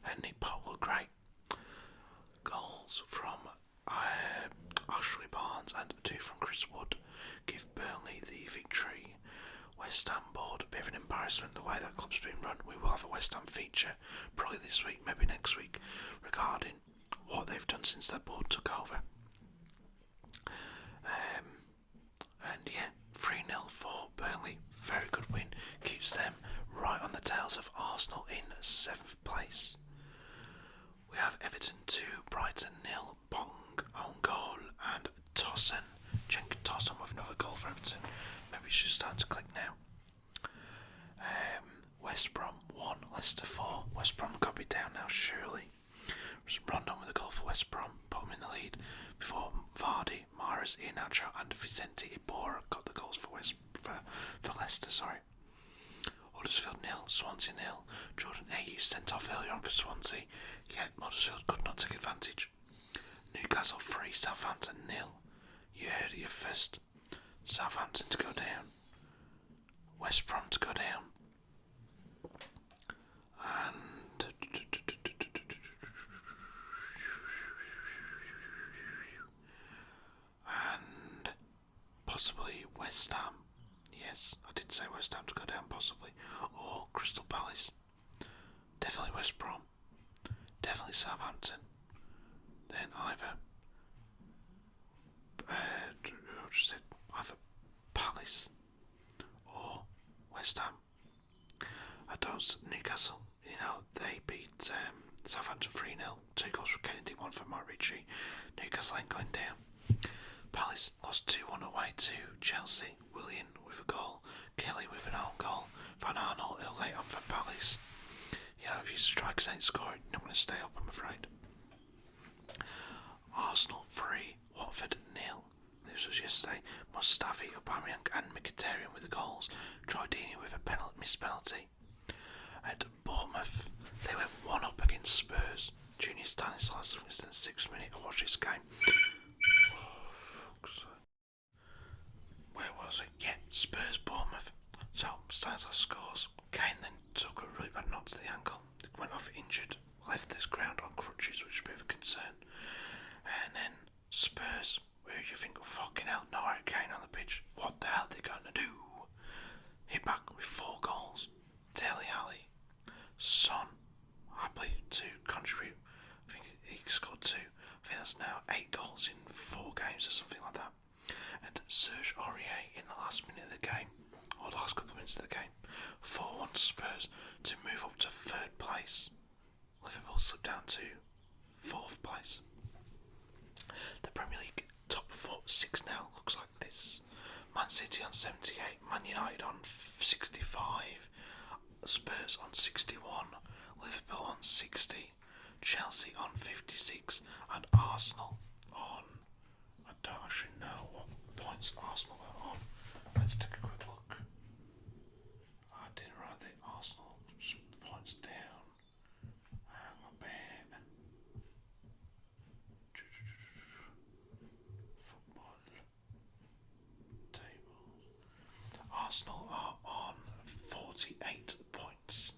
And Nick Pope looked great. Goals from Ashley Barnes and 2 from Chris Wood give Burnley the victory. West Ham board, a bit of an embarrassment the way that club's been run. We will have a West Ham feature probably this week, maybe next week, regarding what they've done since their board took over. And yeah, 3-0 for Burnley. Very good win. Keeps them right on the tails of Arsenal in 7th place. We have Everton 2, Brighton 0, Bong, own goal, and Tossen. Cenk Tossen with another goal for Everton. Maybe it's just starting to click now. West Brom 1, Leicester 4. West Brom got to be down now, surely. Rondon with a goal for West Brom, put them in the lead before Vardy, Mahrez, Iheanacho and Vicente Iborra got the goals for Leicester. Huddersfield 0, Swansea 0. Jordan Ayew sent off earlier on for Swansea, yet Huddersfield could not take advantage. Newcastle 3, Southampton 0. You heard it here first. Southampton to go down. West Brom to go down. And possibly West Ham. Yes, I did say West Ham to go down possibly. Or Crystal Palace. Definitely West Brom. Definitely Southampton. Then either Palace or West Ham. I don't. Newcastle, they beat Southampton 3-0. 2 goals from Kennedy, 1 from Mark Ritchie. Newcastle ain't going down. Palace lost 2-1 away to Chelsea. Willian with a goal, Kelly with an own goal, Van Arnold late on for Palace. If your strikers ain't scoring, you're not going to stay up, I'm afraid. Arsenal 3, Watford 0. This was yesterday. Mustafi, Aubameyang and Mkhitaryan with the goals. Troy Deeney with a missed penalty. At Bournemouth, they went 1 up against Spurs. Junior Stanislas was in the 6th minute. I watched this game. Where was it? Yeah, Spurs, Bournemouth. So Stanislas scores. Kane then took a really bad knock to the ankle. Went off injured. Left this ground on crutches, which is a bit of a concern. And then Spurs, where you think, fucking hell, no Harry Kane on the pitch. What the hell are they going to do? Hit back with 4 goals. Dele Alli, Son, happy to contribute. I think he scored 2. I think that's now 8 goals in 4 games or something like that. And Serge Aurier in the last minute of the game, or the last couple of minutes of the game, 4-1 Spurs to move up to 3rd place. Liverpool slipped down to 4th place. The Premier League top 6 now looks like this. Man City on 78, Man United on 65, Spurs on 61, Liverpool on 60, Chelsea on 56, and Arsenal on... I don't actually know what points Arsenal are on. Let's take a quick look. I didn't write the Arsenal points down. Hang on a bit. Football tables. Arsenal are on 48 points,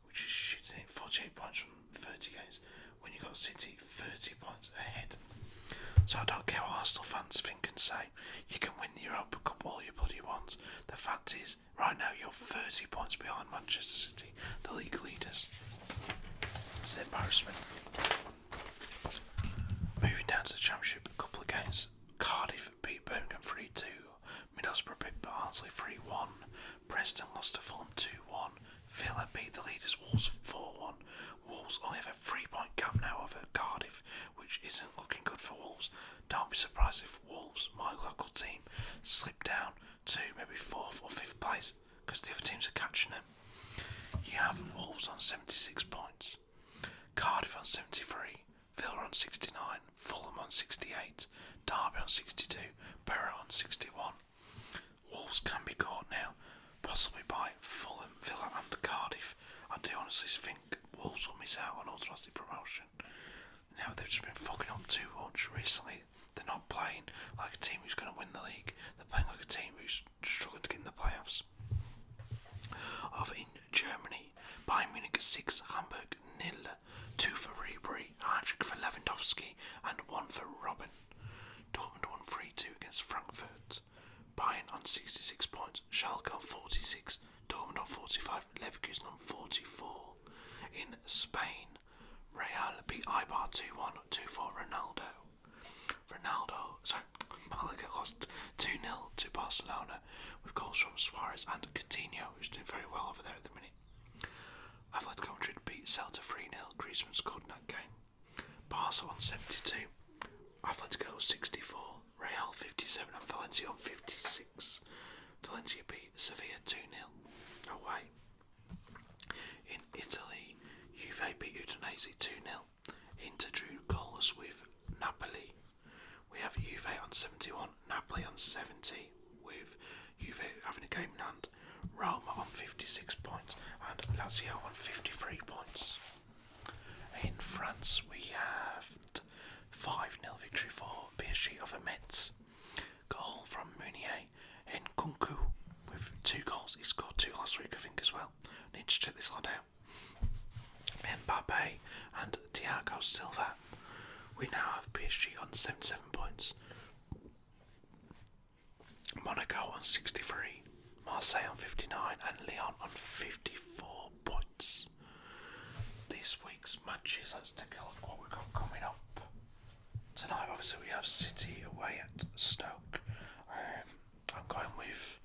which is shitting it. 48 points from 30 games. When you got City 30 points ahead. So I don't care what Arsenal fans think and say. You can win the Europa Cup all you bloody want. The fact is, right now you're 30 points behind Manchester City, the league leaders. It's an embarrassment. Moving down to the Championship, a couple of games. Cardiff beat Birmingham 3-2. Middlesbrough beat Barnsley 3-1. Preston lost to Fulham 2-1. Villa beat the leaders Wolves 4-1. Wolves only have a 3-point gap now over Cardiff, which isn't looking good for Wolves. Don't be surprised if Wolves, my local team, slip down to maybe 4th or 5th place, because the other teams are catching them. You have Wolves on 76 points, Cardiff on 73, Villa on 69, Fulham on 68, Derby on 62, Borough on 61. Wolves can be caught now, possibly by Fulham, Villa and Cardiff. I do honestly think Wolves will miss out on automatic promotion. Now they've just been fucking up too much recently. They're not playing like a team who's going to win the league. They're playing like a team who's struggling to get in the playoffs. Over in Germany, Bayern Munich 6, Hamburg 0, 2 for Ribery, hat-trick for Lewandowski, and 1 for Robin. Dortmund won 3-2 against Frankfurt. Bayern on 66 points, Schalke on 46, Dortmund on 45, Leverkusen on 44. In Spain, Real beat Eibar 2-1, 2-4 Malaga lost 2-0 to Barcelona with goals from Suarez and Coutinho, who's doing very well over there at the minute. Atletico Madrid beat Celta 3-0, Griezmann scored in that game. Barca on 72, Atletico 64, Real 57 and Valencia on 56. Valencia beat Sevilla 2-0 away. In Italy, Juve beat Udinese 2-0. Inter drew goals with Napoli. We have Juve on 71, Napoli on 70, with Juve having a game in hand. Roma on 56 points and Lazio on 53 points. In France, we have 5-0 victory for PSG over Metz. Goal from Meunier in Kunku with 2 goals. He scored 2 last week, I think, as well. Need to check this lot out. Mbappe and Thiago Silva. We now have PSG on 77 points. Monaco on 63, Marseille on 59 and Lyon on 54 points. This week's matches, let's take a look at what we've got coming up. Tonight obviously we have City away at Stoke. I'm going with,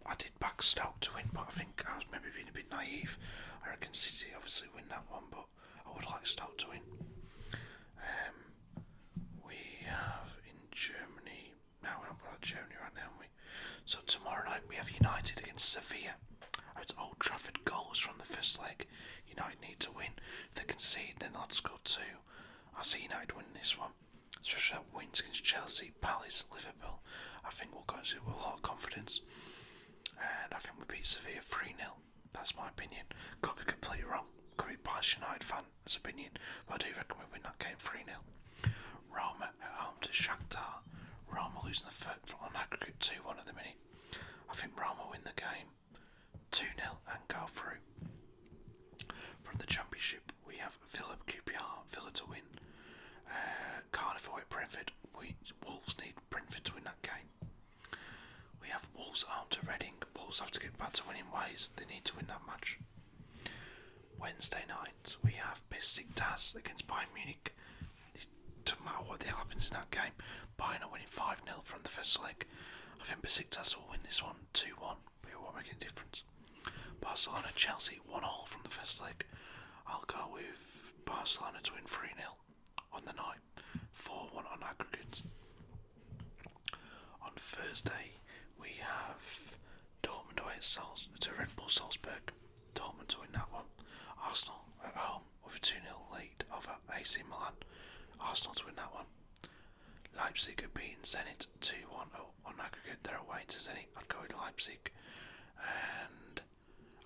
I did back Stoke to win, but I think I was maybe being a bit naive. I reckon City obviously win that one, but I would like Stoke to win. We have in Germany, now we're not about Germany right now, aren't we? So tomorrow night we have United against Sevilla at Old Trafford. Goals from the first leg. United need to win. If they concede, then they'll have to score 2. I see United win this one, especially that wins against Chelsea, Palace, Liverpool. I think we'll go into it with a lot of confidence, and I think we beat Sevilla 3-0. That's my opinion. Could be completely wrong. Could be biased United fan's opinion, but I do reckon we win that game 3-0. Roma at home to Shakhtar. Roma losing the third on aggregate 2-1 at the minute. I think Roma win the game 2-0 and go through. From the Championship, we have Villa QPR, Villa to win. Cardiff away at Brentford. Wolves need Brentford to win that game. We have Wolves at home to Reading. Wolves have to get back to winning ways. They need to win that match. Wednesday night, we have Besiktas against Bayern Munich. It doesn't matter what the hell happens in that game. Bayern are winning 5-0 from the first leg. I think Besiktas will win this one 2-1, but it won't make any difference. Barcelona Chelsea 1-1 from the first leg. I'll go with Barcelona to win 3-0 on the night, 4-1 on aggregate. On Thursday, we have Dortmund away to Red Bull Salzburg. Dortmund to win that one. Arsenal at home with a 2-0 lead over AC Milan. Arsenal to win that one. Leipzig are beating Zenit 2-1 on aggregate. They're away to Zenit. I'd go with Leipzig. And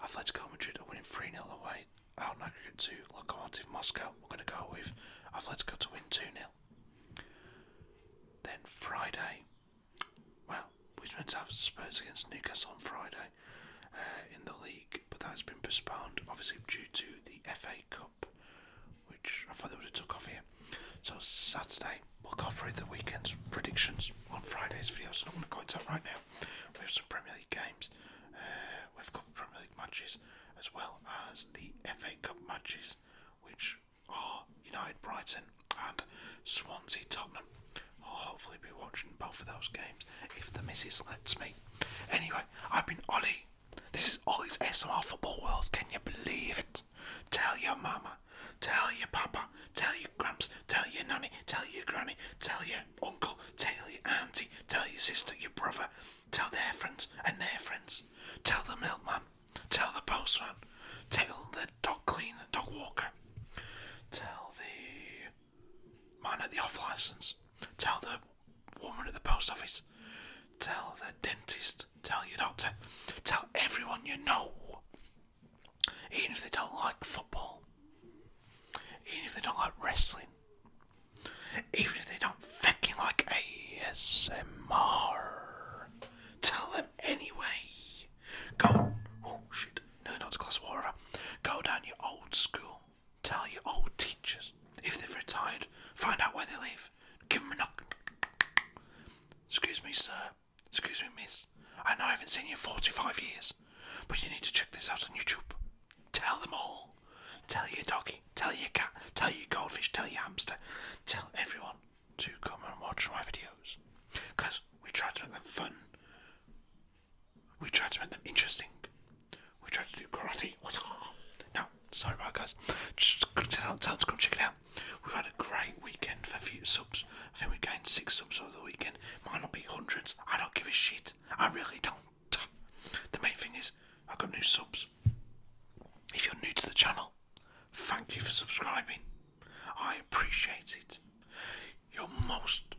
Atletico Madrid are winning 3-0 away on aggregate to Lokomotiv Moscow. We're going to go with Atletico to win 2-0. Then Friday, well, we were meant to have Spurs against Newcastle on Friday in the league, but that's been postponed, obviously due to the FA Cup, which I thought they would have took off here. So Saturday, we'll go through the weekend's predictions on Friday's video, so I'm not going to go into that right now. We have some Premier League games, we've got Premier League matches, as well as the FA Cup matches, which are United Brighton and Swansea Tottenham. I'll hopefully be watching both of those games if the missus lets me. Anyway, I've been Ollie. This is Ollie's SMR Football World. Can you believe it? Tell your mama, tell your papa, tell your gramps, tell your nanny, tell your granny, tell your uncle, tell your auntie, tell your sister, your brother, tell their friends and their friends. Tell the milkman, tell the postman, tell the dog cleaner, dog walker, tell the man at the off licence, tell the woman at the post office, tell the dentist, tell your doctor, tell everyone you know, even if they don't like football, even if they don't like wrestling, even if they don't tired, find out where they live, give them a knock. Excuse me, sir. Excuse me, miss. I know I haven't seen you in 45 years, but you need to check this out on YouTube. Tell them all. Tell your doggy, tell your cat, tell your goldfish, tell your hamster, tell everyone to come and watch my videos. Because we try to make them fun. We try to make them interesting. We try to do karate. No, sorry about it, guys. Just tell them to come check it out. We've had a great weekend for a few subs. I think we gained 6 subs over the weekend. Might not be hundreds. I don't give a shit. I really don't. The main thing is, I've got new subs. If you're new to the channel, thank you for subscribing. I appreciate it. You're most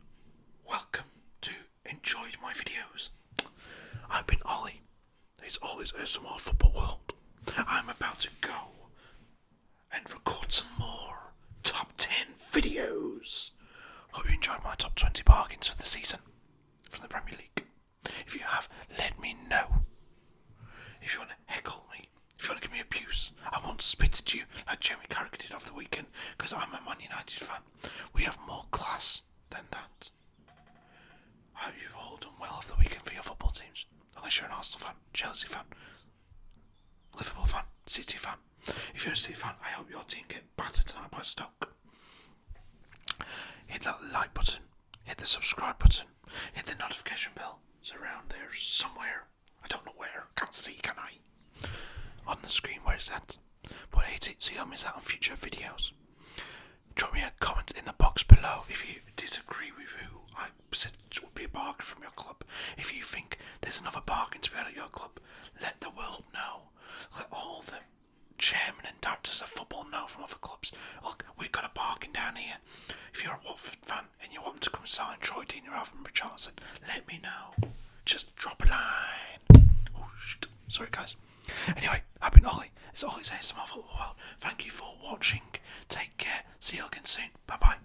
welcome to enjoy my videos. I've been Ollie. It's always ASMR Football World. I'm about to go and record some more top 10 videos. Hope you enjoyed my top 20 bargains for the season from the Premier League. If you have, let me know. If you want to heckle me, if you want to give me abuse, I won't spit at you like Jamie Carragher did over the weekend because I'm a Man United fan. We have more class than that. I hope you've all done well over the weekend for your football teams. Unless you're an Arsenal fan, Chelsea fan, Liverpool fan, City fan. If you're a City fan, I hope your team get battered tonight by Stoke. Hit that like button, hit the subscribe button, hit the notification bell. It's around there somewhere. I don't know where. Can't see, can I? On the screen, where is that? But hit it so you don't miss out on future videos. Drop me a comment in the box below if you disagree with who I said would be a bargain from your club. If you think there's another bargain to be had at your club, let the world know. Let all the chairmen and directors of football know from other clubs. Look, we've got a bargain down here. If you're a Watford fan and you want them to come sign Troy Deeney rather than Richarlison, let me know. Just drop a line. Oh shit. Sorry guys. Anyway, I've been Ollie. It's always ASMR Football World. Thank you for watching. Take care. See you again soon. Bye bye.